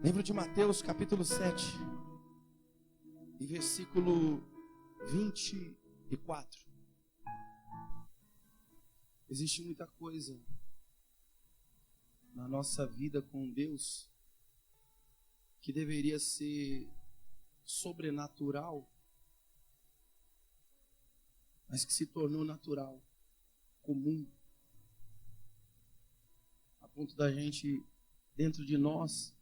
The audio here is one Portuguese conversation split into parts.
Livro de Mateus, capítulo 7, e versículo 24. Existe muita coisa na nossa vida com Deus que deveria ser sobrenatural, mas que se tornou natural, comum, a ponto da gente, dentro de nós,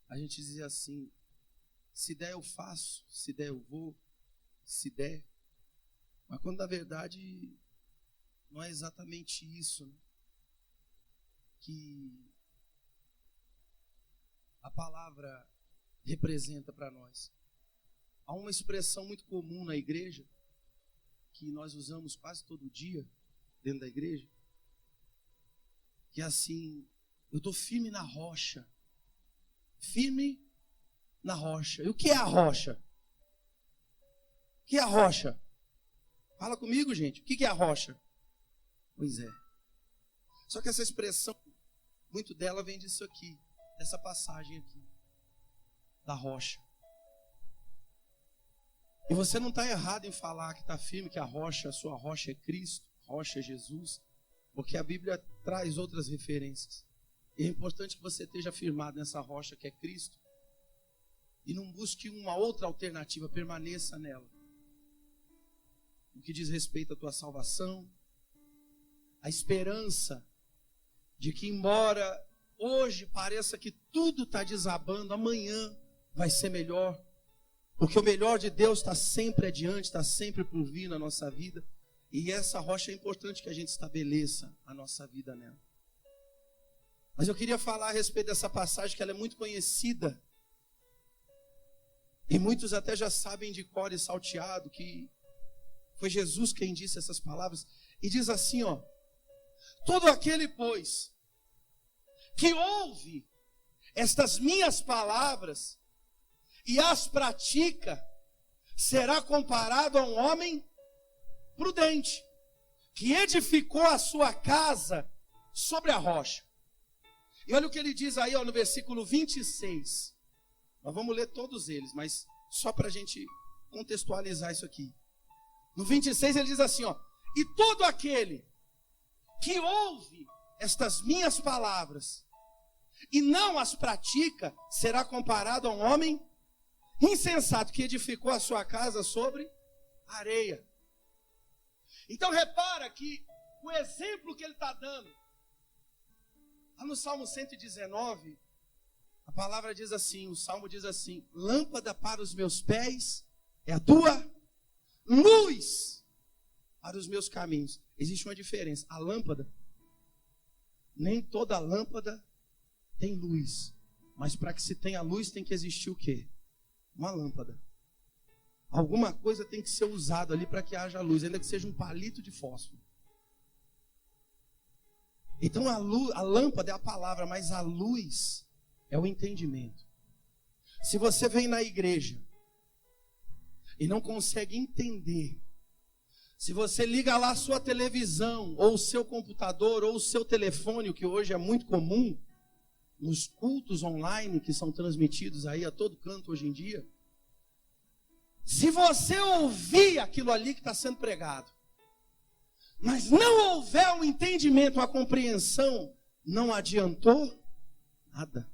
a gente dizer assim: se der eu faço, se der eu vou, se der. Mas quando na verdade não é exatamente isso, né, que a palavra representa para nós. Há uma expressão muito comum na igreja, que nós usamos quase todo dia dentro da igreja, que é assim: eu estou firme na rocha. Firme na rocha. E o que é a rocha? O que é a rocha? Fala comigo, gente. O que é a rocha? Pois é. Só que essa expressão, muito dela vem disso aqui, dessa passagem aqui, da rocha. E você não está errado em falar que está firme, que a sua rocha é Cristo, a rocha é Jesus, porque a Bíblia traz outras referências. E é importante que você esteja firmado nessa rocha que é Cristo e não busque uma outra alternativa, permaneça nela. No que diz respeito à tua salvação, a esperança de que, embora hoje pareça que tudo está desabando, amanhã vai ser melhor, porque o melhor de Deus está sempre adiante, está sempre por vir na nossa vida, e essa rocha é importante que a gente estabeleça a nossa vida nela. Mas eu queria falar a respeito dessa passagem, que ela é muito conhecida, e muitos até já sabem de cor e salteado, que foi Jesus quem disse essas palavras, e diz assim, ó: todo aquele, pois, que ouve estas minhas palavras e as pratica, será comparado a um homem prudente, que edificou a sua casa sobre a rocha. E olha o que ele diz aí, ó, no versículo 26. Nós vamos ler todos eles, mas só para a gente contextualizar isso aqui. No 26 ele diz assim, ó: e todo aquele que ouve estas minhas palavras e não as pratica, será comparado a um homem insensato, que edificou a sua casa sobre areia. Então repara que o exemplo que ele está dando, lá no Salmo 119, a palavra diz assim, o Salmo diz assim: lâmpada para os meus pés é a tua luz para os meus caminhos. Existe uma diferença. A lâmpada, nem toda lâmpada tem luz. Mas para que se tenha luz tem que existir o quê? Uma lâmpada. Alguma coisa tem que ser usada ali para que haja luz, ainda que seja um palito de fósforo. Então a lâmpada é a palavra, mas a luz é o entendimento. Se você vem na igreja e não consegue entender, se você liga lá a sua televisão, ou o seu computador, ou o seu telefone, o que hoje é muito comum, nos cultos online que são transmitidos aí a todo canto hoje em dia, se você ouvir aquilo ali que está sendo pregado, mas não houver um entendimento, uma compreensão, não adiantou nada.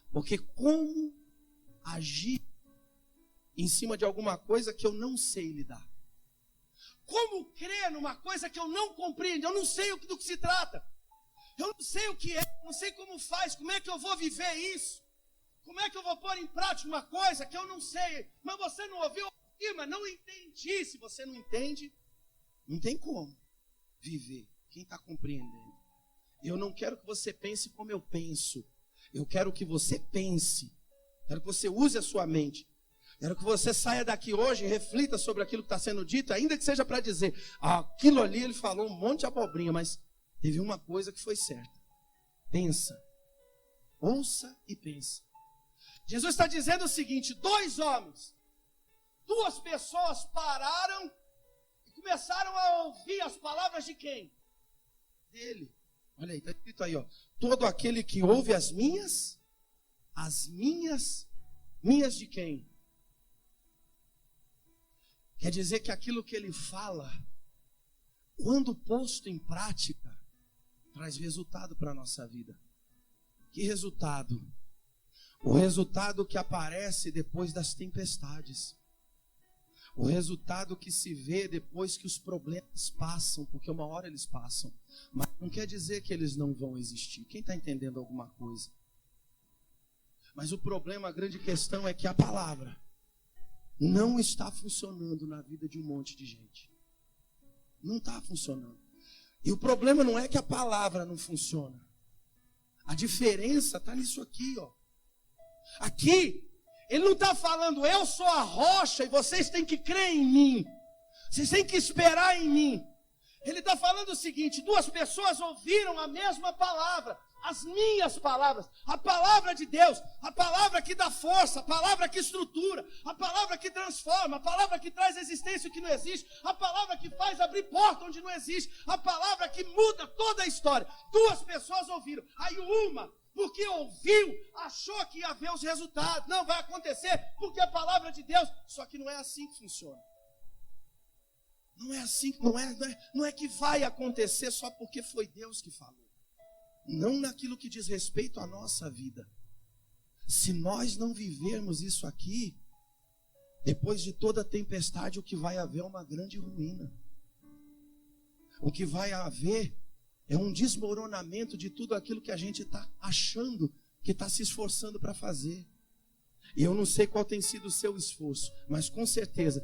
Porque como agir em cima de alguma coisa que eu não sei lidar? Como crer numa coisa que eu não compreendo? Eu não sei do que se trata. Eu não sei o que é, não sei como faz, como é que eu vou viver isso? Como é que eu vou pôr em prática uma coisa que eu não sei? Mas você não ouviu? Mas não entendi. Se você não entende, não tem como viver. Quem está compreendendo? Eu não quero que você pense como eu penso. Eu quero que você pense. Quero que você use a sua mente. Quero que você saia daqui hoje e reflita sobre aquilo que está sendo dito, ainda que seja para dizer: aquilo ali ele falou um monte de abobrinha, mas teve uma coisa que foi certa. Pensa. Ouça e pensa. Jesus está dizendo o seguinte: 2 homens, 2 pessoas pararam e começaram a ouvir as palavras de quem? Dele. Olha aí, está escrito aí, ó. todo aquele que ouve as minhas de quem? Quer dizer que aquilo que ele fala, quando posto em prática, traz resultado para a nossa vida. Que resultado? O resultado que aparece depois das tempestades. O resultado que se vê depois que os problemas passam, porque uma hora eles passam. Mas não quer dizer que eles não vão existir. Quem está entendendo alguma coisa? Mas o problema, a grande questão é que a palavra não está funcionando na vida de um monte de gente. Não está funcionando. E o problema não é que a palavra não funciona. A diferença está nisso aqui, ó. Aqui, ele não está falando, eu sou a rocha e vocês têm que crer em mim. Vocês têm que esperar em mim. Ele está falando o seguinte, duas pessoas ouviram a mesma palavra. As minhas palavras, a palavra de Deus, a palavra que dá força, a palavra que estrutura, a palavra que transforma, a palavra que traz existência que não existe, a palavra que faz abrir porta onde não existe, a palavra que muda toda a história. Duas pessoas ouviram, aí uma, porque ouviu, achou que ia ver os resultados. Não vai acontecer, porque a palavra de Deus, só que não é assim que funciona. Não é assim, não é que vai acontecer só porque foi Deus que falou. Não naquilo que diz respeito à nossa vida. Se nós não vivermos isso aqui, depois de toda tempestade, o que vai haver é uma grande ruína. O que vai haver é um desmoronamento de tudo aquilo que a gente está achando, que está se esforçando para fazer. E eu não sei qual tem sido o seu esforço, mas com certeza,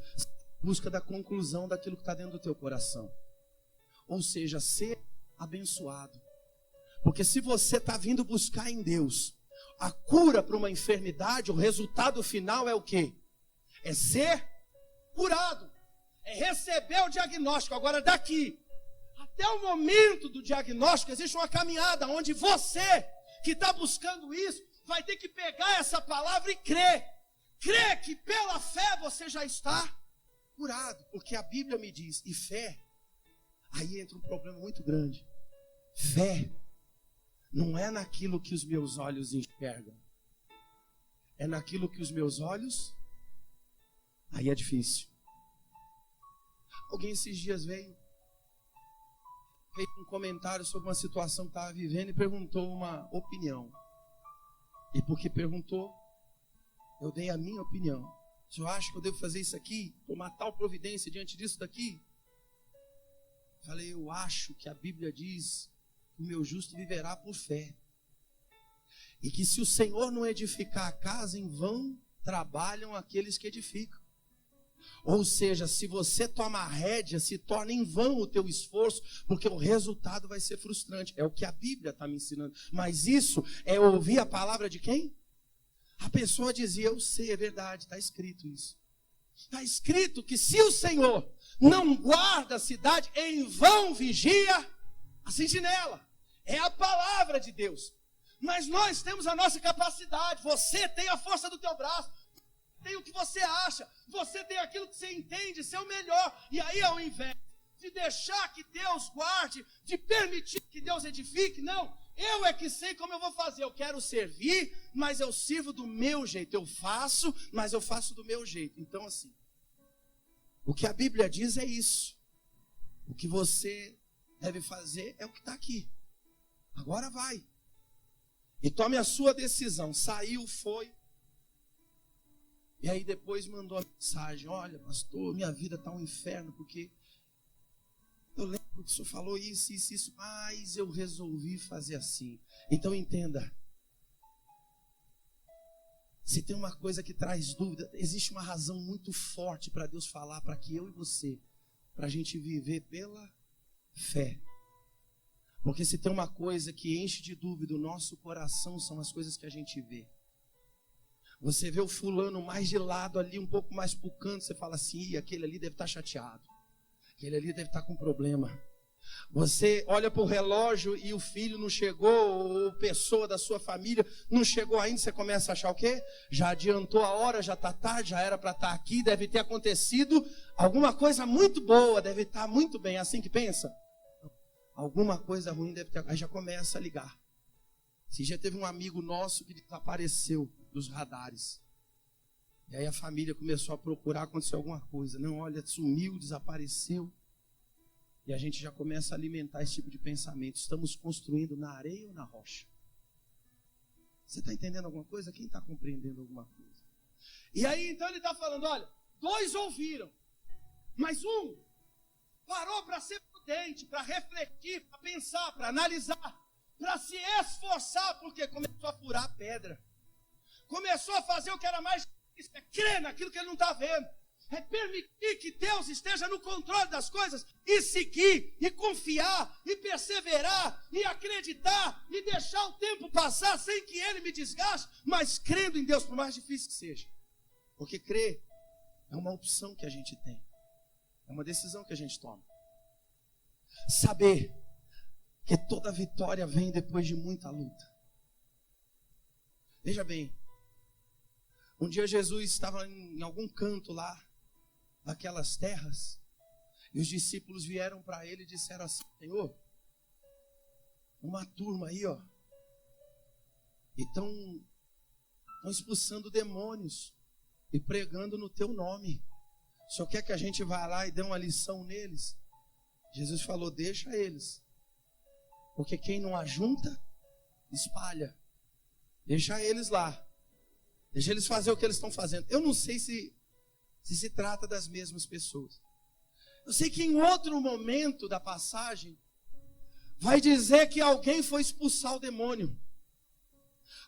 busca da conclusão daquilo que está dentro do teu coração. Ou seja, ser abençoado. Porque se você está vindo buscar em Deus a cura para uma enfermidade, o resultado final é o quê? É ser curado. É receber o diagnóstico. Agora daqui até o momento do diagnóstico existe uma caminhada onde você que está buscando isso vai ter que pegar essa palavra e crer. Crer que pela fé você já está curado. Porque a Bíblia me diz, e fé, aí entra um problema muito grande. Fé não é naquilo que os meus olhos enxergam. É naquilo que os meus olhos... Aí é difícil. Alguém esses dias fez um comentário sobre uma situação que estava vivendo e perguntou uma opinião. E porque perguntou, eu dei a minha opinião. Se eu acho que eu devo fazer isso aqui, tomar tal providência diante disso daqui. Falei, eu acho que a Bíblia diz... o meu justo viverá por fé. E que se o Senhor não edificar a casa, em vão trabalham aqueles que edificam. Ou seja, se você toma a rédea, se torna em vão o teu esforço, porque o resultado vai ser frustrante. É o que a Bíblia está me ensinando. Mas isso é ouvir a palavra de quem? A pessoa dizia, eu sei, é verdade, está escrito isso. Está escrito que se o Senhor não guarda a cidade, em vão vigia a sentinela. É a palavra de Deus. Mas nós temos a nossa capacidade. Você tem a força do teu braço. Tem o que você acha. Você tem aquilo que você entende ser o melhor. E aí, ao invés de deixar que Deus guarde, de permitir que Deus edifique, não. Eu é que sei como eu vou fazer. Eu quero servir, mas eu sirvo do meu jeito. Eu faço, mas eu faço do meu jeito. Então, assim, o que a Bíblia diz é isso. O que você deve fazer é o que está aqui. Agora vai. E tome a sua decisão. Saiu, foi. E aí depois mandou a mensagem. Olha, pastor, minha vida está um inferno. Porque eu lembro que o senhor falou isso, mas eu resolvi fazer assim. Então entenda. Se tem uma coisa que traz dúvida, existe uma razão muito forte para Deus falar, para que eu e você, para a gente viver pela fé. Porque se tem uma coisa que enche de dúvida o nosso coração, são as coisas que a gente vê. Você vê o fulano mais de lado ali, um pouco mais pro canto, você fala assim, aquele ali deve estar chateado. Aquele ali deve estar com problema. Você olha para o relógio e o filho não chegou, ou pessoa da sua família não chegou ainda, você começa a achar o quê? Já adiantou a hora, já está tarde, já era para estar aqui, deve ter acontecido alguma coisa muito boa, deve estar muito bem, é assim que pensa? Alguma coisa ruim deve ter, aí já começa a ligar. Esse dia teve um amigo nosso que desapareceu dos radares. E aí a família começou a procurar, aconteceu alguma coisa. Não, olha, sumiu, desapareceu. E a gente já começa a alimentar esse tipo de pensamento. Estamos construindo na areia ou na rocha? Você está entendendo alguma coisa? Quem está compreendendo alguma coisa? E aí então ele está falando, olha, 2 ouviram, mas um parou para ser prudente, para refletir, para pensar, para analisar, para se esforçar, porque começou a furar a pedra. Começou a fazer o que era mais difícil, é crer naquilo que ele não está vendo. É permitir que Deus esteja no controle das coisas e seguir, e confiar, e perseverar, e acreditar, e deixar o tempo passar sem que Ele me desgaste, mas crendo em Deus, por mais difícil que seja. Porque crer é uma opção que a gente tem, é uma decisão que a gente toma. Saber que toda vitória vem depois de muita luta. Veja bem, um dia Jesus estava em algum canto lá, daquelas terras, e os discípulos vieram para ele e disseram assim, Senhor, uma turma aí, ó, e estão expulsando demônios e pregando no teu nome. O Senhor quer que a gente vá lá e dê uma lição neles? Jesus falou, deixa eles, porque quem não ajunta, espalha. Deixa eles lá, deixa eles fazer o que eles estão fazendo. Eu não sei se trata das mesmas pessoas. Eu sei que em outro momento da passagem, vai dizer que alguém foi expulsar o demônio.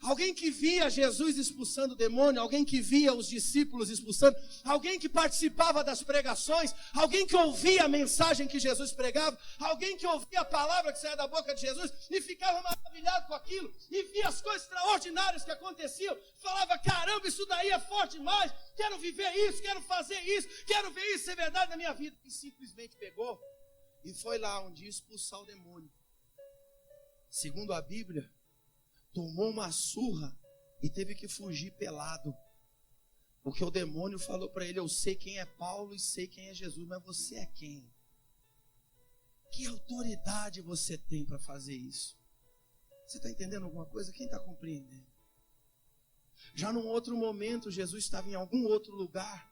Alguém que via Jesus expulsando o demônio, alguém que via os discípulos expulsando, alguém que participava das pregações, alguém que ouvia a mensagem que Jesus pregava, alguém que ouvia a palavra que saía da boca de Jesus e ficava maravilhado com aquilo, e via as coisas extraordinárias que aconteciam, falava, caramba, isso daí é forte demais, quero viver isso, quero fazer isso, quero ver isso ser verdade na minha vida. E simplesmente pegou e foi lá um dia expulsar o demônio. Segundo a Bíblia, tomou uma surra e teve que fugir pelado. Porque o demônio falou para ele, eu sei quem é Paulo e sei quem é Jesus, mas você é quem? Que autoridade você tem para fazer isso? Você está entendendo alguma coisa? Quem está compreendendo? Já num outro momento, Jesus estava em algum outro lugar,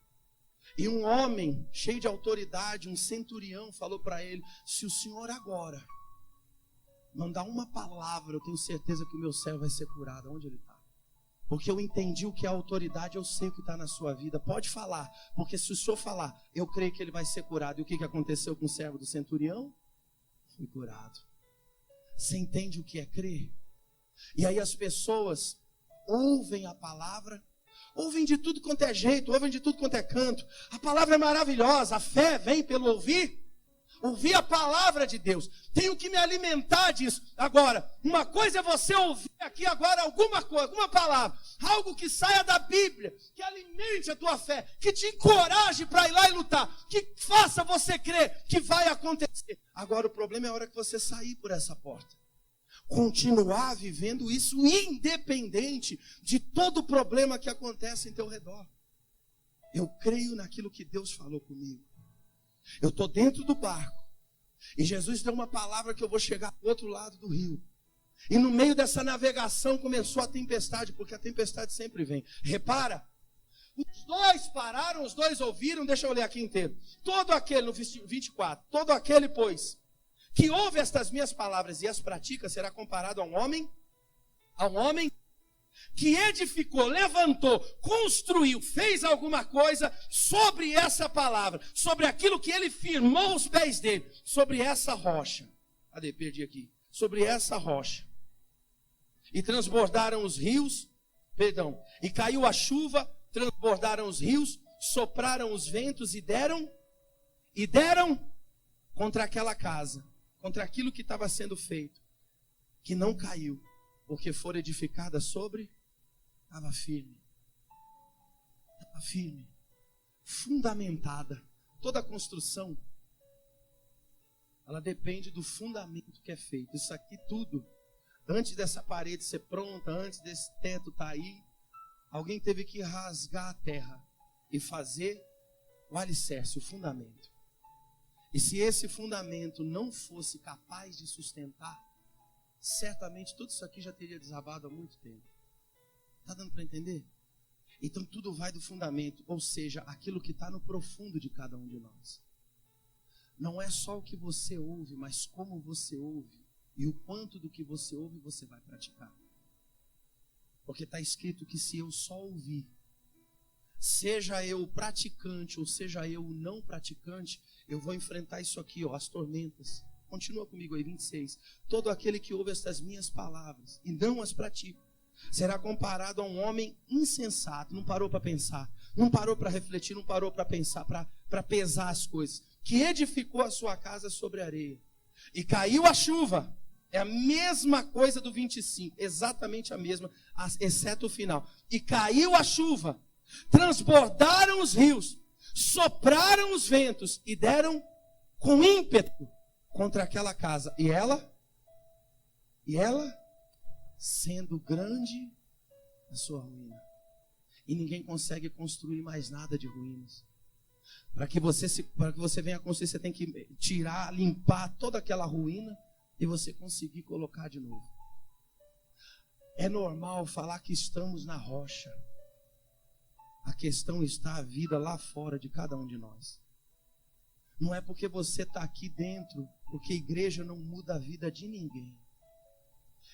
e um homem cheio de autoridade, um centurião, falou para ele, se o senhor agora mandar uma palavra, eu tenho certeza que o meu servo vai ser curado. Onde ele está? Porque eu entendi o que é autoridade, eu sei o que está na sua vida. Pode falar, porque se o senhor falar, eu creio que ele vai ser curado. E o que aconteceu com o servo do centurião? Foi curado. Você entende o que é crer? E aí as pessoas ouvem a palavra, ouvem de tudo quanto é jeito, ouvem de tudo quanto é canto. A palavra é maravilhosa, a fé vem pelo ouvir. Ouvir a palavra de Deus, tenho que me alimentar disso. Agora, uma coisa é você ouvir aqui agora alguma coisa, alguma palavra, algo que saia da Bíblia, que alimente a tua fé, que te encoraje para ir lá e lutar, que faça você crer que vai acontecer. Agora o problema é a hora que você sair por essa porta, continuar vivendo isso independente de todo o problema que acontece em teu redor. Eu creio naquilo que Deus falou comigo. Eu estou dentro do barco e Jesus deu uma palavra que eu vou chegar do outro lado do rio. E no meio dessa navegação começou a tempestade, porque a tempestade sempre vem. Repara, os dois pararam, os dois ouviram, deixa eu ler aqui inteiro. Todo aquele, no 24, todo aquele, pois, que ouve estas minhas palavras e as pratica, será comparado a um homem que edificou, levantou, construiu, fez alguma coisa sobre essa palavra, sobre aquilo que ele firmou os pés dele, sobre essa rocha. Cadê? Perdi aqui. Sobre essa rocha. E transbordaram os rios, e caiu a chuva, transbordaram os rios, sopraram os ventos e deram contra aquela casa, contra aquilo que estava sendo feito, que não caiu, porque fora edificada sobre, estava firme, fundamentada. Toda construção, ela depende do fundamento que é feito. Isso aqui tudo, antes dessa parede ser pronta, antes desse teto estar aí, alguém teve que rasgar a terra e fazer o alicerce, o fundamento. E se esse fundamento não fosse capaz de sustentar, certamente tudo isso aqui já teria desabado há muito tempo. Está dando para entender? Então tudo vai do fundamento, ou seja, aquilo que está no profundo de cada um de nós. Não é só o que você ouve, mas como você ouve. E o quanto do que você ouve você vai praticar. Porque está escrito que se eu só ouvir, seja eu praticante ou seja eu não praticante, eu vou enfrentar isso aqui, ó, as tormentas. Continua comigo aí, 26. Todo aquele que ouve estas minhas palavras e não as pratica, será comparado a um homem insensato. Não parou para pensar, não parou para refletir, não parou para pensar, para pesar as coisas. Que edificou a sua casa sobre a areia. E caiu a chuva. É a mesma coisa do 25, exatamente a mesma, exceto o final. E caiu a chuva, transbordaram os rios, sopraram os ventos e deram com ímpeto contra aquela casa. E ela, sendo grande a sua ruína. E ninguém consegue construir mais nada de ruínas. Para que você venha construir, você tem que tirar, limpar toda aquela ruína e você conseguir colocar de novo. É normal falar que estamos na rocha. A questão está a vida lá fora de cada um de nós. Não é porque você está aqui dentro, porque igreja não muda a vida de ninguém.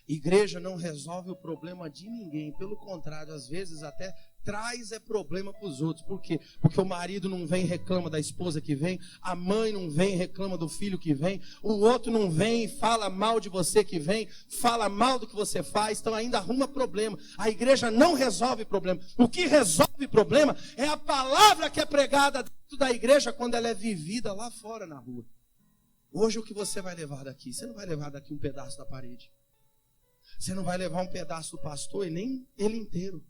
Igreja não resolve o problema de ninguém. Pelo contrário, às vezes até traz problema para os outros. Por quê? Porque o marido não vem e reclama da esposa que vem, a mãe não vem e reclama do filho que vem, o outro não vem e fala mal de você que vem, fala mal do que você faz, então ainda arruma problema. A igreja não resolve problema. O que resolve problema é a palavra que é pregada dentro da igreja quando ela é vivida lá fora na rua. Hoje o que você vai levar daqui? Você não vai levar daqui um pedaço da parede. Você não vai levar um pedaço do pastor e nem ele inteiro.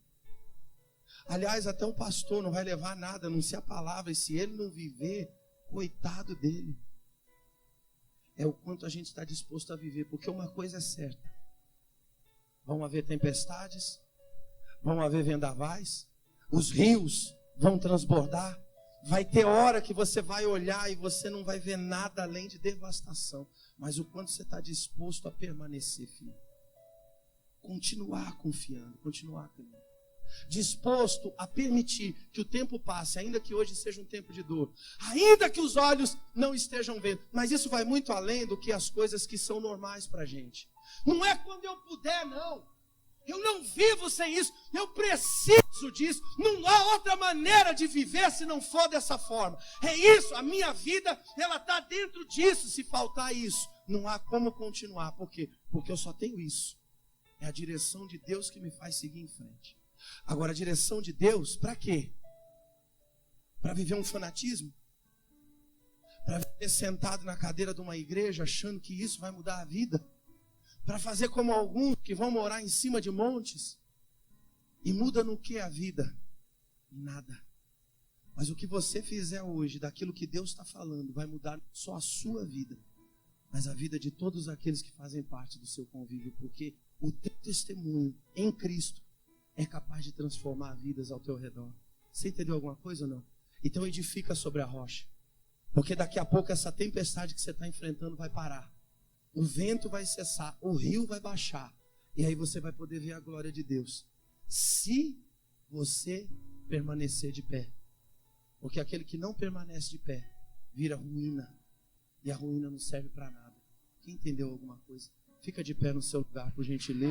Aliás, até o pastor não vai levar nada, a não ser a palavra. E se ele não viver, coitado dele. É o quanto a gente está disposto a viver. Porque uma coisa é certa. Vão haver tempestades. Vão haver vendavais. Os rios vão transbordar. Vai ter hora que você vai olhar e você não vai ver nada além de devastação. Mas o quanto você está disposto a permanecer, filho. Continuar confiando, continuar crendo. Disposto a permitir que o tempo passe, ainda que hoje seja um tempo de dor, ainda que os olhos não estejam vendo, mas isso vai muito além do que as coisas que são normais para a gente. Não é quando eu puder, não. Eu não vivo sem isso, eu preciso disso. Não há outra maneira de viver se não for dessa forma. É isso, a minha vida, ela está dentro disso. Se faltar isso, não há como continuar. Por quê? Porque eu só tenho isso. É a direção de Deus que me faz seguir em frente. Agora, a direção de Deus, para quê? Para viver um fanatismo? Para viver sentado na cadeira de uma igreja achando que isso vai mudar a vida? Para fazer como alguns que vão morar em cima de montes? E muda no que a vida? Nada. Mas o que você fizer hoje, daquilo que Deus está falando, vai mudar só a sua vida, mas a vida de todos aqueles que fazem parte do seu convívio, porque o teu testemunho em Cristo é capaz de transformar vidas ao teu redor. Você entendeu alguma coisa ou não? Então edifica sobre a rocha. Porque daqui a pouco essa tempestade que você está enfrentando vai parar. O vento vai cessar, o rio vai baixar. E aí você vai poder ver a glória de Deus. Se você permanecer de pé. Porque aquele que não permanece de pé vira ruína. E a ruína não serve para nada. Quem entendeu alguma coisa? Fica de pé no seu lugar, por gentileza.